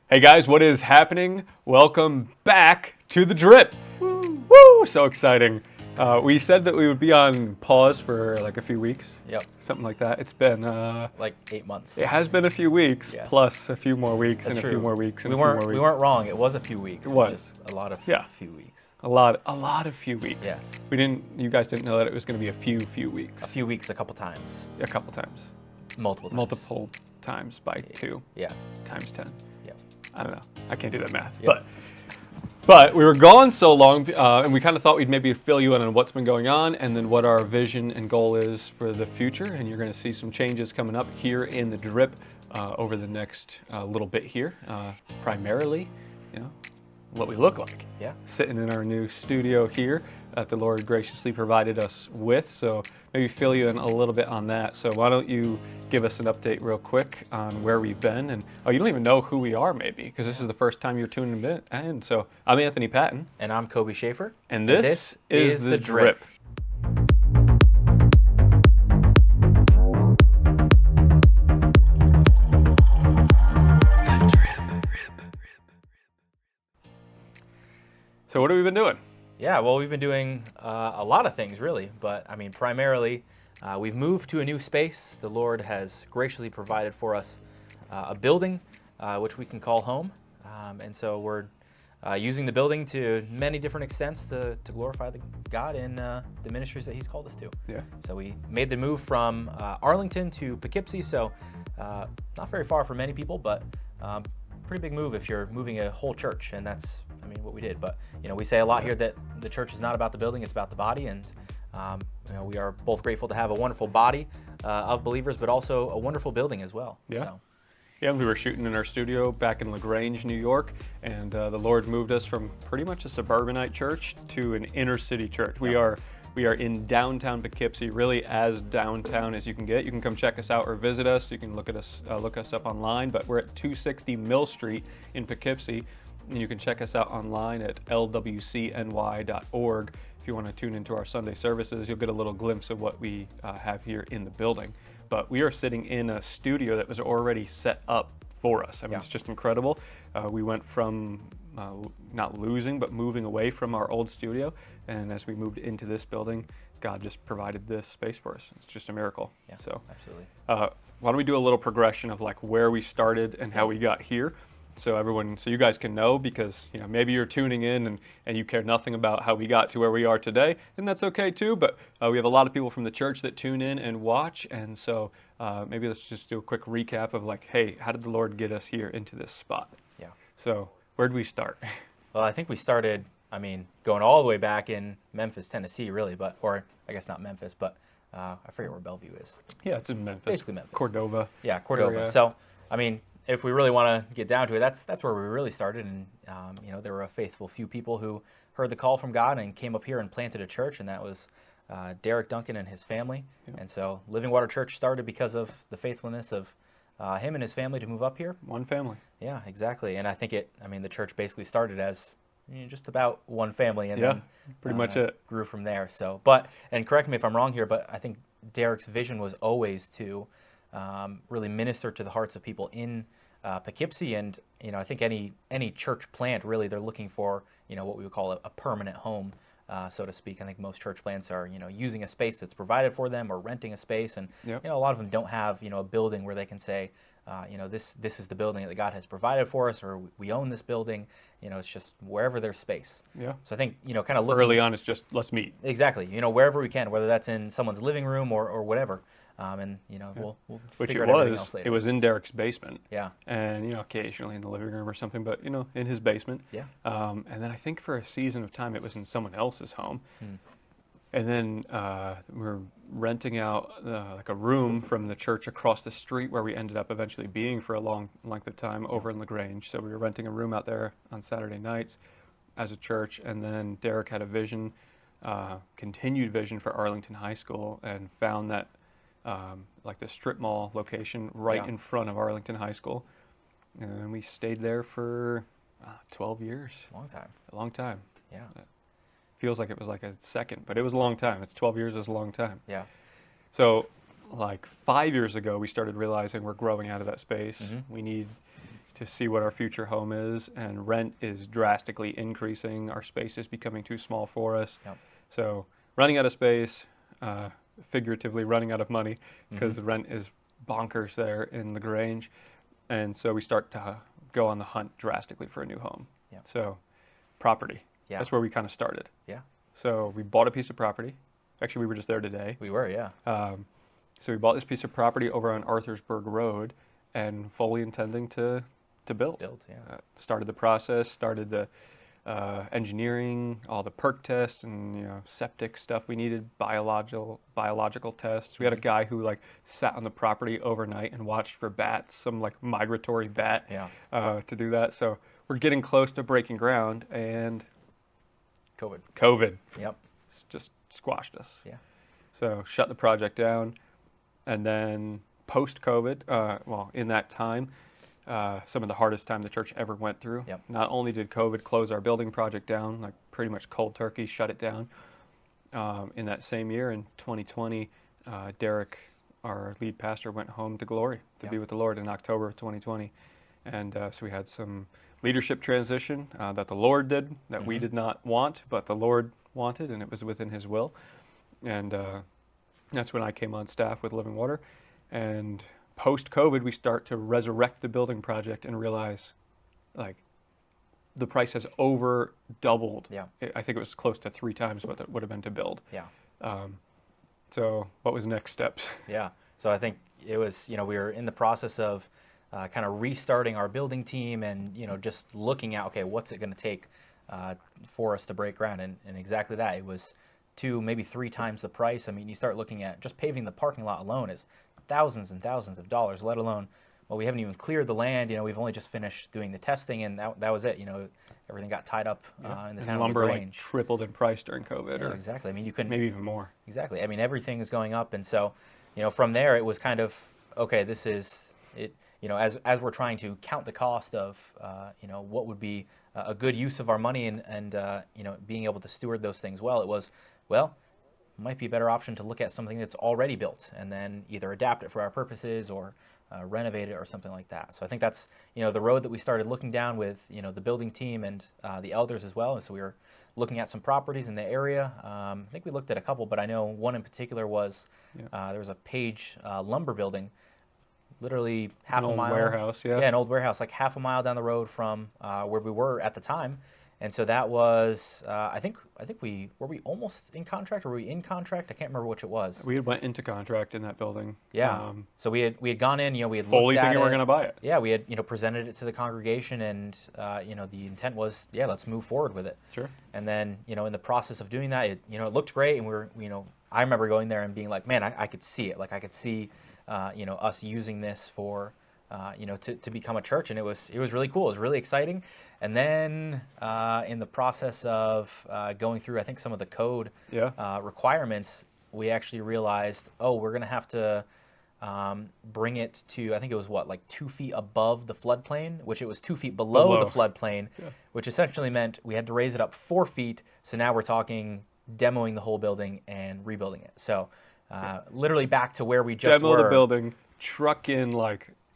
Hey guys, what is happening? Welcome back to the Drip. Woo! So exciting. We said that we would be on pause for like a few weeks. Yep. Something like that. It's been like 8 months. it has been a few weeks, Yes. plus a few more weeks That's and true. a few more weeks and we a few weren't more weeks. we weren't wrong. It was a few weeks. It was. Just a lot of few weeks. A lot of few weeks. Yes. You guys didn't know that it was going to be a few weeks. A few weeks, a couple times, A couple times. multiple times. Multiple times by 2 Yeah. times 10. Yeah. I don't know. I can't do that math. Yep. But we were gone so long, and we kind of thought we'd maybe fill you in on what's been going on and then what our vision and goal is for the future. And you're going to see some changes coming up here in the Drip over the next little bit here. Primarily, what we look like. Yeah. Sitting in our new studio here that the Lord graciously provided us with. So maybe fill you in a little bit on that. So why don't you give us an update real quick on where we've been. And you don't even know who we are maybe, because this is the first time you're tuning in. So I'm Anthony Patton. And I'm Coby Schaefer. And this is the Drip. So what have we been doing? Yeah, well, we've been doing a lot of things, really. But, I mean, primarily, we've moved to a new space. The Lord has graciously provided for us a building, which we can call home. And so we're using the building to many different extents to glorify God in the ministries that He's called us to. Yeah. So we made the move from Arlington to Poughkeepsie, so not very far for many people, but pretty big move if you're moving a whole church, and that's, what we did. But, we say a lot here that the church is not about the building, it's about the body, and we are both grateful to have a wonderful body of believers, but also a wonderful building as well. Yeah. So. Yeah, we were shooting in our studio back in LaGrange, New York, and the Lord moved us from pretty much a suburbanite church to an inner city church. Yeah. We are in downtown Poughkeepsie, really as downtown as you can get. You can come check us out or visit us. You can look us up online, but we're at 260 Mill Street in Poughkeepsie, and you can check us out online at lwcny.org. If you want to tune into our Sunday services, you'll get a little glimpse of what we have here in the building. But we are sitting in a studio that was already set up for us. It's just incredible. We went from not losing, but moving away from our old studio. And as we moved into this building, God just provided this space for us. It's just a miracle. Yeah, so absolutely. Why don't we do a little progression of like where we started and how we got here? So you guys can know, because maybe you're tuning in and you care nothing about how we got to where we are today, and that's okay too. But we have a lot of people from the church that tune in and watch, and so maybe let's just do a quick recap of like, hey, how did the Lord get us here into this spot? Yeah. So where did we start? Well, I think we started, going all the way back in Memphis, Tennessee, really, or I guess not Memphis, but I forget where Bellevue is. Yeah, it's in Memphis. Basically Memphis. Cordova. Yeah, Cordova. Area. So, if we really want to get down to it, that's where we really started. And, there were a faithful few people who heard the call from God and came up here and planted a church, and that was Derek Duncan and his family. Yeah. And so Living Water Church started because of the faithfulness of him and his family to move up here. One family. Yeah, exactly. And I think the church basically started as just about one family, and then pretty much it grew from there. So, and correct me if I'm wrong here, but I think Derek's vision was always to really minister to the hearts of people in Poughkeepsie, and I think any church plant, really, they're looking for what we would call a permanent home, so to speak. I think most church plants are using a space that's provided for them or renting a space, and a lot of them don't have a building where they can say this is the building that God has provided for us, or we own this building. It's just wherever there's space. Yeah. So I think kind of looking early on, it's just let's meet. Exactly. Wherever we can, whether that's in someone's living room or whatever. We'll figure out everything else later. It was in Derek's basement. Yeah. And occasionally in the living room or something, but in his basement. Yeah. And then I think for a season of time it was in someone else's home. And then we were renting out like a room from the church across the street, where we ended up eventually being for a long length of time over in LaGrange. So we were renting a room out there on Saturday nights as a church, and then Derek had a vision, continued vision for Arlington High School, and found that like the strip mall location right in front of Arlington High School. And we stayed there for 12 years. Long time. A long time. Yeah. Feels like it was like a second, but it was a long time. 12 years is a long time. Yeah. So like 5 years ago, we started realizing we're growing out of that space. Mm-hmm. We need to see what our future home is, and rent is drastically increasing. Our space is becoming too small for us. Yep. So running out of space, figuratively running out of money, because the rent is bonkers there in the Grange. And so we start to go on the hunt drastically for a new home. Yep. So property, Yeah. that's where we kind of started. Yeah. So we bought a piece of property. Actually, we were just there today. We were, yeah. So we bought this piece of property over on Arthur'sburg Road, and fully intending to build. Yeah. Started the process, started the engineering, all the perk tests, and septic stuff we needed, biological tests. We had a guy who like sat on the property overnight and watched for bats, some like migratory bat, to do that. So we're getting close to breaking ground, and COVID. Yep. It's just squashed us. Yeah. So shut the project down, and then post-COVID, in that time, some of the hardest time the church ever went through. Yep. Not only did COVID close our building project down, like pretty much cold turkey, shut it down. In that same year, in 2020, Derek, our lead pastor, went home to glory to be with the Lord in October of 2020. And so we had some leadership transition that the Lord did, that we did not want, but the Lord wanted, and it was within his will. And that's when I came on staff with Living Water. And post-COVID, we start to resurrect the building project and realize, like, the price has over doubled. Yeah. I think it was close to 3 times what it would have been to build. Yeah. So what was next steps? Yeah. So I think it was, we were in the process of kind of restarting our building team and, just looking at, okay, what's it going to take for us to break ground? And exactly that. It was 2, maybe 3 times the price. I mean, you start looking at just paving the parking lot alone is thousands and thousands of dollars, let alone, we haven't even cleared the land. We've only just finished doing the testing, and that was it. Everything got tied up in the and town lumber of like Grange. tripled in price during COVID. Yeah, exactly. I mean, you couldn't. Maybe even more. Exactly. I mean, everything is going up, and so, from there, it was kind of, okay, this is it. As we're trying to count the cost of, what would be a good use of our money, and being able to steward those things well, it was, might be a better option to look at something that's already built and then either adapt it for our purposes or renovate it or something like that. So I think that's, the road that we started looking down with, the building team and the elders as well. And so we were looking at some properties in the area. I think we looked at a couple, but I know one in particular was, there was a Page lumber building, literally half a mile. Warehouse, yeah. Yeah, an old warehouse, like half a mile down the road from where we were at the time. And so that was, I think were we almost in contract, or were we in contract? I can't remember which it was. We went into contract in that building. Yeah. So we had gone in, we had fully looked at thinking it. we're going to buy it. Yeah, we had, presented it to the congregation, and, the intent was, let's move forward with it. Sure. And then, in the process of doing that, it looked great, and we were, I remember going there and being like, man, I could see it. Like, I could see, us using this for, to become a church, and it was really cool. It was really exciting. And then in the process of going through, I think, some of the code requirements, we actually realized, we're going to have to bring it to, I think it was 2 feet above the floodplain, which it was 2 feet below the floodplain, which essentially meant we had to raise it up 4 feet. So now we're talking demoing the whole building and rebuilding it. So literally back to where we just demo were. the building, truck in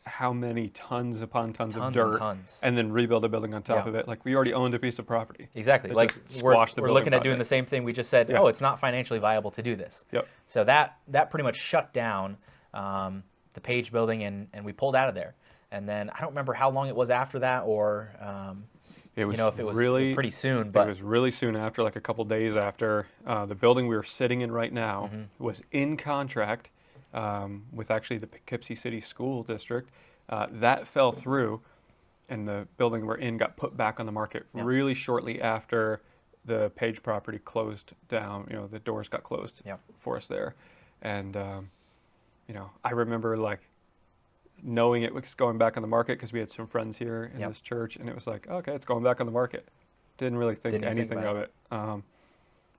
how many tons upon tons of dirt, and then rebuild a building on top of it. Like, we already owned a piece of property. Exactly. We're looking at doing the same thing. We just said, it's not financially viable to do this. Yep. So that pretty much shut down the Page building, and we pulled out of there. And then I don't remember how long it was after that, or it was if it was really pretty soon. But it was really soon after, like a couple days after. The building we were sitting in right now was in contract with actually the Poughkeepsie City School District. That fell through, and the building we're in got put back on the market really shortly after the Page property closed down. The doors got closed for us there. And, I remember knowing it was going back on the market because we had some friends here in this church, and it was like, okay, it's going back on the market. Didn't really think anything of it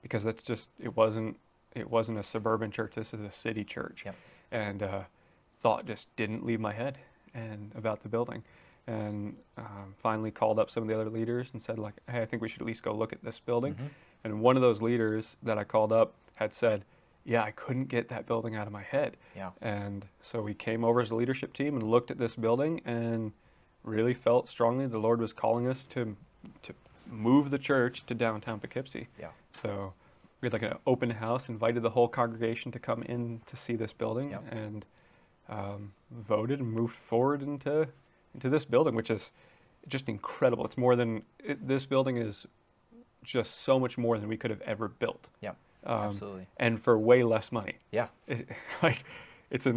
because that's just, it wasn't a suburban church. This is a city church. And thought just didn't leave my head and about the building. And finally called up some of the other leaders and said, hey, I think we should at least go look at this building. And one of those leaders that I called up had said, I couldn't get that building out of my head. And so we came over as a leadership team and looked at this building, and really felt strongly the Lord was calling us to move the church to downtown Poughkeepsie. Yeah. So we had like an open house, invited the whole congregation to come in to see this building, Yep. and voted and moved forward into this building, which is just incredible. It's more than this building is just so much more than we could have ever built. Yeah. Absolutely. And for way less money. Yeah. Like, it's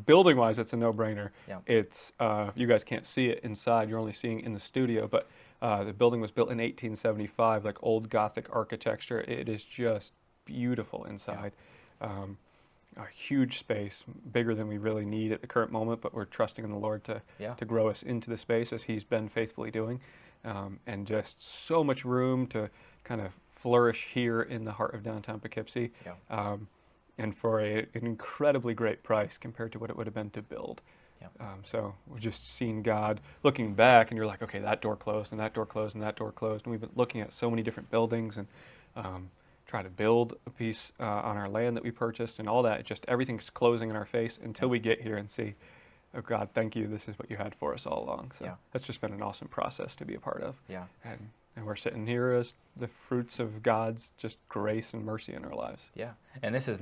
building wise, it's a no-brainer. Yeah. It's you guys can't see it inside. You're only seeing it in the studio, but the building was built in 1875, like old Gothic architecture. It is just beautiful inside. Yeah. A huge space, bigger than we really need at the current moment, but we're trusting in the Lord to grow us into the space as He's been faithfully doing, and just so much room to kind of flourish here in the heart of downtown Poughkeepsie, and for an incredibly great price compared to what it would have been to build. Yeah. So we're just seeing God looking back, and you're like, okay, that door closed, and that door closed, and that door closed, and we've been looking at so many different buildings, and try to build a piece on our land that we purchased and all that. Just everything's closing in our face until we get here and see, oh God, thank you. This is what you had for us all along. So that's just been an awesome process to be a part of. Yeah. And we're sitting here as the fruits of God's just grace and mercy in our lives. Yeah. And this is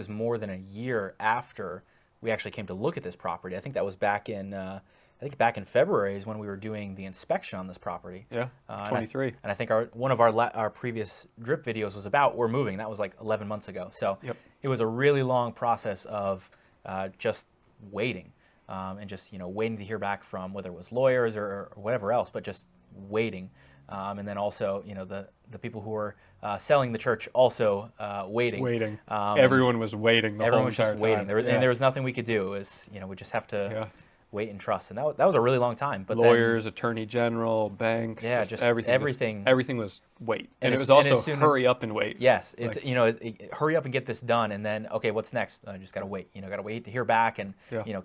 more than a year after we actually came to look at this property. I think that was back in February is when we were doing the inspection on this property. Yeah, 23. And I think one of our previous drip videos was about we're moving. That was like 11 months ago. So it was a really long process of just waiting and just waiting to hear back from whether it was lawyers or whatever else, but just waiting. And then also the people who were selling the church also waiting. Everyone was waiting. Everyone was just waiting. Time. And there was nothing we could do. It was we just have to. Wait and trust, and that was a really long time. But lawyers, attorney general, banks, just everything. Everything was wait, and it was also hurry up and wait. Yes, it's hurry up and get this done, and then okay, what's next? I just gotta wait. Gotta wait to hear back, and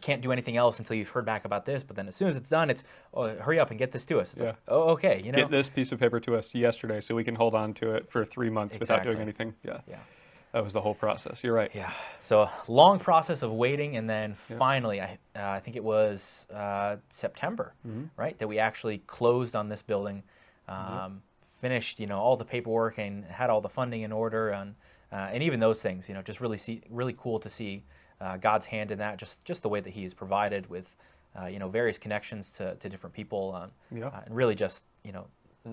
can't do anything else until you've heard back about this. But then as soon as it's done, it's hurry up and get this to us. It's like, oh, okay, get this piece of paper to us yesterday, so we can hold on to it for 3 months without doing anything. Yeah. That was the whole process. You're right. Yeah. So a long process of waiting, and then finally, I think it was September, right, that we actually closed on this building, finished, all the paperwork and had all the funding in order, and even those things, just really cool to see God's hand in that, just the way that He's provided with, various connections to different people, and really just,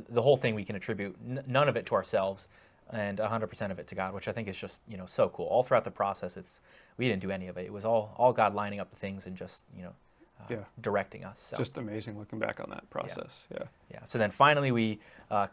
the whole thing we can attribute none of it to ourselves. And 100% of it to God, which I think is just so cool. All throughout the process, we didn't do any of it. It was all God lining up the things and just directing us. So. Just amazing looking back on that process. Yeah. So then finally we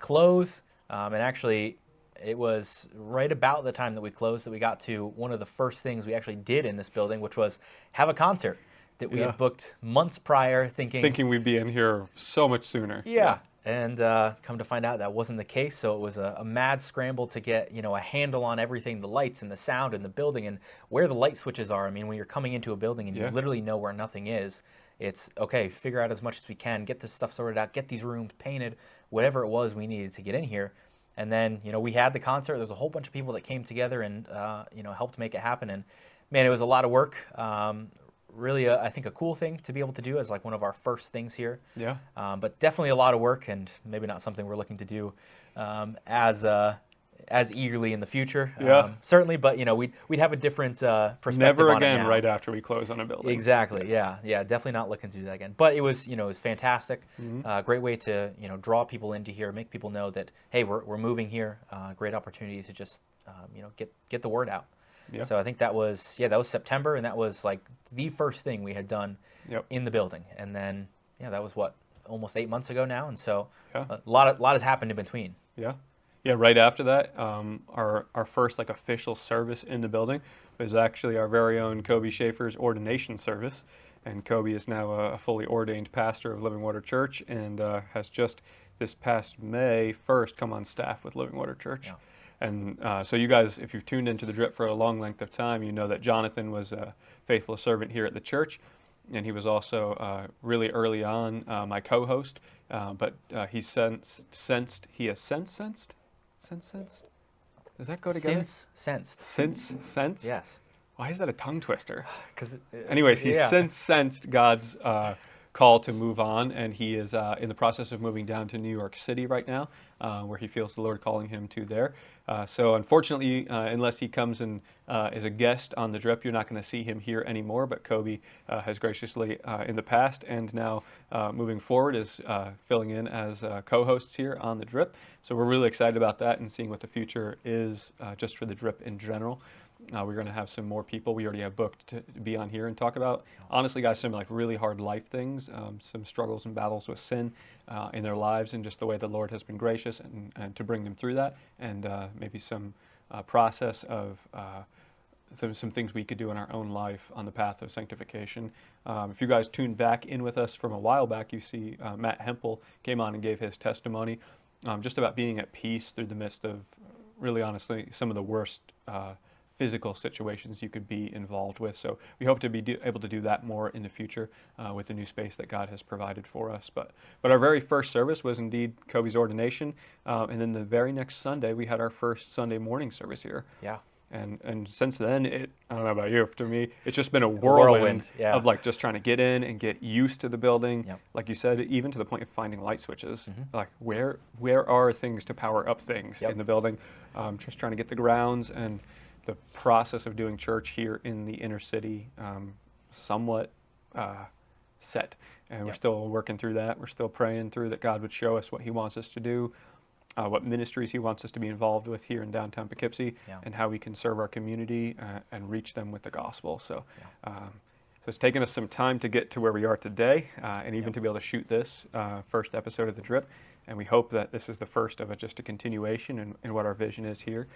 close, and actually it was right about the time that we closed that we got to one of the first things we actually did in this building, which was have a concert that we had booked months prior, thinking we'd be in here so much sooner. Yeah. And come to find out that wasn't the case. So it was a mad scramble to get, a handle on everything, the lights and the sound in the building and where the light switches are. I mean, when you're coming into a building and you literally know where nothing is, it's, okay, figure out as much as we can, get this stuff sorted out, get these rooms painted, whatever it was we needed to get in here. And then, we had the concert. There was a whole bunch of people that came together and, helped make it happen. And, man, it was a lot of work. Really, I think a cool thing to be able to do as like one of our first things here. Yeah. But definitely a lot of work, and maybe not something we're looking to do as eagerly in the future. Yeah. Certainly, but we'd have a different perspective. Never on again it now. right after we close on a building. Exactly. Yeah. Definitely not looking to do that again. But it was it was fantastic. Great way to draw people into here, make people know that hey, we're moving here. Great opportunity to just get the word out. Yeah. So I think that was September, and that was like the first thing we had done in the building. And then that was almost 8 months ago now, and so a lot has happened in between. Yeah. Right after that, our first official service in the building was actually our very own Coby Schaefer's ordination service, and Coby is now a fully ordained pastor of Living Water Church, and has just this past May 1st come on staff with Living Water Church. Yeah. And so you guys, if you've tuned into the Drip for a long length of time, you know that Jonathan was a faithful servant here at the church, and he was also really early on my co-host, but he sensed. Does that go together? Sensed? Yes. Why is that a tongue twister? Because anyways, he sensed God's call to move on, and he is in the process of moving down to New York City right now, where he feels the Lord calling him to there. So unfortunately, unless he comes and is a guest on the Drip, you're not going to see him here anymore. But Coby has graciously in the past and now moving forward is filling in as co-hosts here on the Drip. So we're really excited about that and seeing what the future is just for the Drip in general. We're going to have some more people we already have booked to be on here and talk about, honestly, guys, some like really hard life things, some struggles and battles with sin in their lives, and just the way the Lord has been gracious and to bring them through that, and maybe some process of some things we could do in our own life on the path of sanctification. If you guys tuned back in with us from a while back, you see Matt Hempel came on and gave his testimony just about being at peace through the midst of, really honestly, some of the worst physical situations you could be involved with. So we hope to be able to do that more in the future with the new space that God has provided for us. But our very first service was indeed Coby's ordination. And then the very next Sunday, we had our first Sunday morning service here. Yeah. And since then, I don't know about you, to me, it's just been a whirlwind yeah. of like just trying to get in and get used to the building. Yep. Like you said, even to the point of finding light switches. Mm-hmm. Like where are things to power up things Yep. in the building? Just trying to get the grounds and the process of doing church here in the inner city somewhat set. And we're Yep. still working through that. We're still praying through that God would show us what he wants us to do, what ministries he wants us to be involved with here in downtown Poughkeepsie, Yeah. and how we can serve our community and reach them with the gospel. So, Yeah. so it's taken us some time to get to where we are today, and even Yep. to be able to shoot this first episode of The Drip. And we hope that this is the first of just a continuation in what our vision is here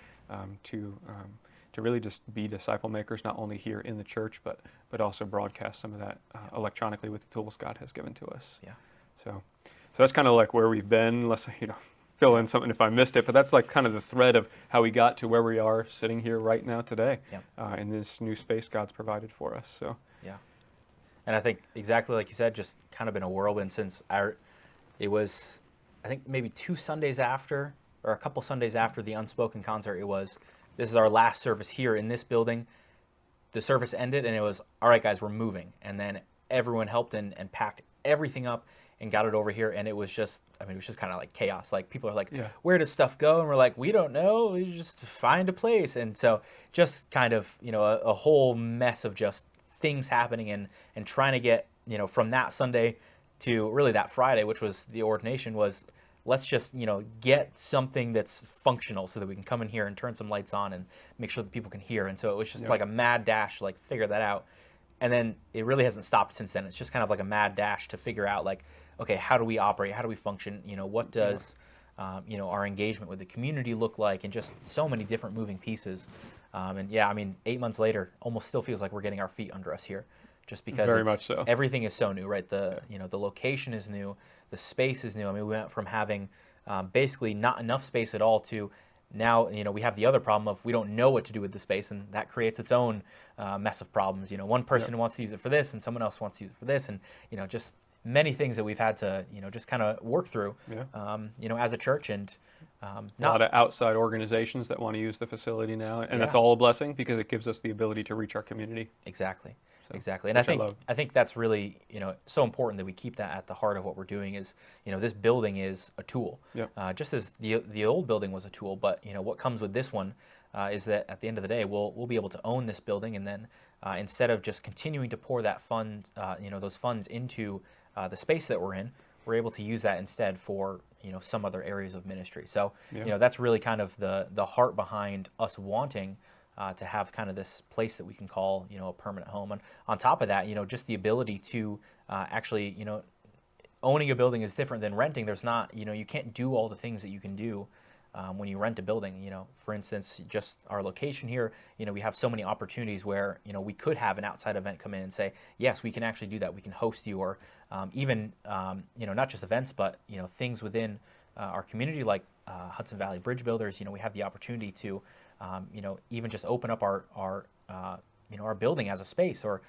to really just be disciple makers, not only here in the church, but also broadcast some of that electronically with the tools God has given to us. Yeah. So that's kind of like where we've been, unless, fill in something if I missed it, but that's like kind of the thread of how we got to where we are sitting here right now today in this new space God's provided for us. So Yeah. And I think exactly like you said, just kind of been a whirlwind since it was, I think maybe 2 Sundays after, or a couple Sundays after the Unspoken concert, this is our last service here in this building. The service ended and it was, all right, guys, we're moving. And then everyone helped and packed everything up and got it over here. And it was just kind of like chaos. Like people are like, where does stuff go? And we're like, we don't know. We just find a place. And so just kind of, a whole mess of just things happening and trying to get, from that Sunday to really that Friday, which was the ordination, was let's just, get something that's functional so that we can come in here and turn some lights on and make sure that people can hear. And so it was just like a mad dash to like figure that out. And then it really hasn't stopped since then. It's just kind of like a mad dash to figure out like, okay, how do we operate? How do we function? What does, our engagement with the community look like? And just so many different moving pieces. 8 months later, almost still feels like we're getting our feet under us here. Just because very much so. Everything is so new, right? The location is new, the space is new. I mean, we went from having basically not enough space at all to now, we have the other problem of we don't know what to do with the space, and that creates its own mess of problems. One person wants to use it for this, and someone else wants to use it for this, and just many things that we've had to just kind of work through, as a church, and a lot of outside organizations that want to use the facility now, and that's all a blessing because it gives us the ability to reach our community. Exactly. Exactly. And I think that's really, so important that we keep that at the heart of what we're doing is, this building is a tool. Yep. Just as the old building was a tool, but, what comes with this one is that at the end of the day, we'll be able to own this building, and then instead of just continuing to pour that fund, those funds into the space that we're in, we're able to use that instead for, some other areas of ministry. So, that's really kind of the heart behind us wanting to have kind of this place that we can call, a permanent home. And on top of that, just the ability to actually, owning a building is different than renting. There's not, you can't do all the things that you can do when you rent a building. For instance, just our location here, we have so many opportunities where, we could have an outside event come in and say, yes, we can actually do that. We can host you, or even, not just events, but, things within our community like Hudson Valley Bridge Builders. We have the opportunity to, even just open up our building as a space, or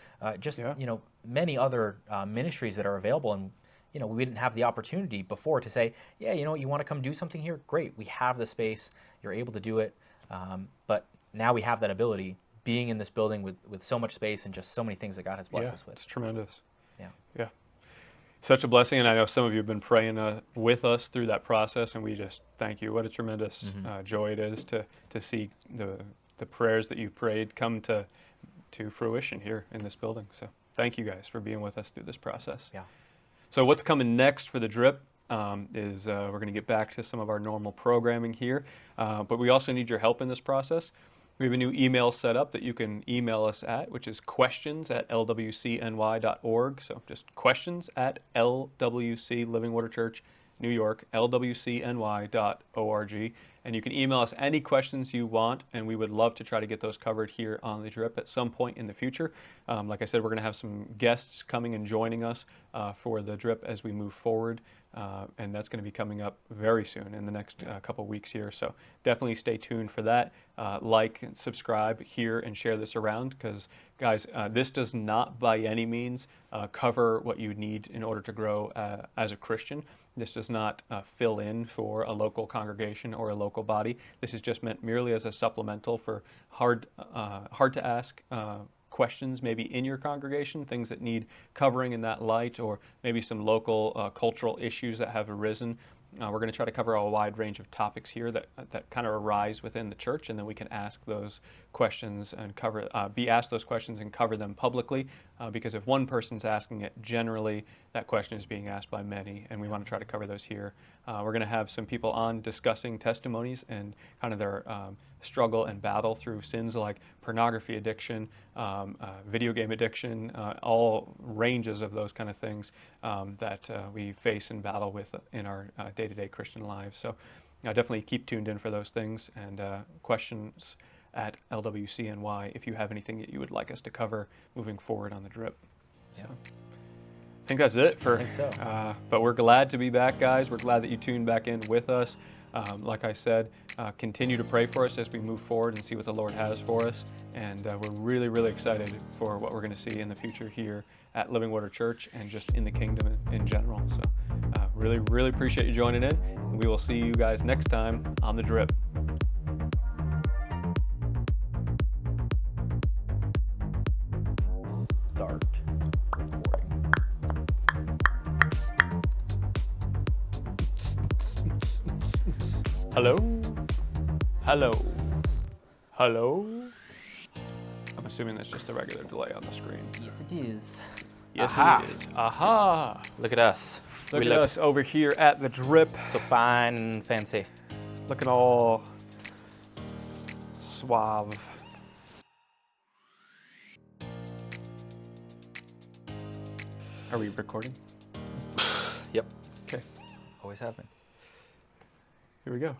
many other ministries that are available. And, we didn't have the opportunity before to say, you want to come do something here? Great. We have the space. You're able to do it. But now we have that ability being in this building with so much space and just so many things that God has blessed us with. It's tremendous. Yeah. Yeah. Such a blessing, and I know some of you have been praying with us through that process, and we just thank you. What a tremendous joy it is to see the prayers that you've prayed come to fruition here in this building. So thank you guys for being with us through this process. Yeah. So what's coming next for the Drip is we're going to get back to some of our normal programming here, but we also need your help in this process. We have a new email set up that you can email us at, which is questions@lwcny.org. So just questions@LWC, Living Water Church, New York, lwcny.org. And you can email us any questions you want, and we would love to try to get those covered here on the Drip at some point in the future. Like I said, we're going to have some guests coming and joining us for the Drip as we move forward. And that's going to be coming up very soon in the next couple weeks here. So definitely stay tuned for that. Like and subscribe here and share this around because, guys, this does not by any means cover what you need in order to grow as a Christian. This does not fill in for a local congregation or a local body. This is just meant merely as a supplemental for hard to ask questions maybe in your congregation, things that need covering in that light, or maybe some local cultural issues that have arisen. We're going to try to cover a wide range of topics here that kind of arise within the church, and then we can ask those questions and be asked those questions and cover them publicly. Because if one person's asking it, generally that question is being asked by many, and we want to try to cover those here. We're going to have some people on discussing testimonies and kind of their struggle and battle through sins like pornography addiction, video game addiction, all ranges of those kind of things that we face and battle with in our day-to-day Christian lives. So definitely keep tuned in for those things, and questions at LWCNY if you have anything that you would like us to cover moving forward on the Drip. Yeah. So, I think that's it for. I think so. But we're glad to be back, guys. We're glad that you tuned back in with us. Like I said, continue to pray for us as we move forward and see what the Lord has for us. And we're really, really excited for what we're going to see in the future here at Living Water Church and just in the kingdom in general. So really, really appreciate you joining in. And we will see you guys next time on the Drip. Start recording. Hello? Hello? Hello? I'm assuming that's just a regular delay on the screen. Yes, it is. Yes, Aha. it is. Aha! Look at us. Look at us over here at the Drip, So fine and fancy. looking all suave. Are we recording? Yep. Okay, Always have been. here we go.